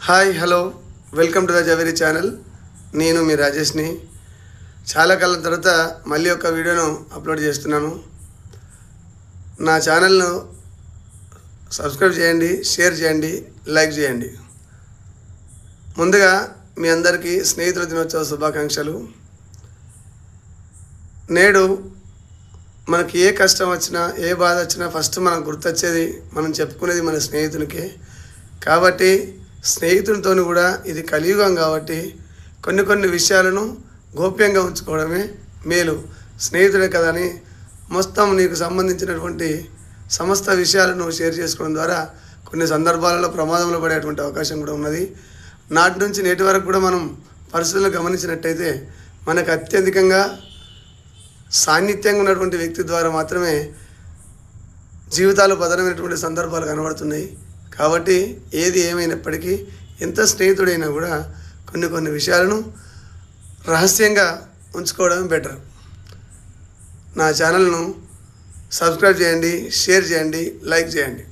Hi hello welcome to the Zaveri channel. నేను మీ రాజేష్ని. చాలా కాలం తర్వాత మళ్ళీ ఒక వీడియోను అప్లోడ్ చేస్తున్నాను. నా ఛానల్ను సబ్స్క్రైబ్ చేయండి, షేర్ చేయండి, లైక్ చేయండి. ముందుగా మీ అందరికీ స్నేహితుల దినోత్సవ శుభాకాంక్షలు. నేడు మనకి ఏ కష్టం వచ్చినా, ఏ బాధ వచ్చినా ఫస్ట్ మనకు గుర్తొచ్చేది, మనం చెప్పుకునేది మన స్నేహితునికే. కాబట్టి స్నేహితునితో కూడా ఇది కలియుగం కాబట్టి కొన్ని విషయాలను గోప్యంగా ఉంచుకోవడమే మేలు. స్నేహితుడే కదా అని మొత్తం నీకు సంబంధించినటువంటి సమస్త విషయాలను షేర్ చేసుకోవడం ద్వారా కొన్ని సందర్భాలలో ప్రమాదంలో పడేటువంటి అవకాశం కూడా ఉన్నది. నాటి నుంచి నేటి వరకు కూడా మనం పరిస్థితులను గమనించినట్టయితే మనకు అత్యధికంగా సాన్నిధ్యంగా ఉన్నటువంటి వ్యక్తి ద్వారా మాత్రమే జీవితాలు బదలమైనటువంటి సందర్భాలు కనబడుతున్నాయి. కాబట్టి ఏది ఏమైనప్పటికీ ఎంత స్నేహితుడైనా కూడా కొన్ని విషయాలను రహస్యంగా ఉంచుకోవడం బెటర్. నా ఛానల్ను సబ్స్క్రైబ్ చేయండి, షేర్ చేయండి, లైక్ చేయండి.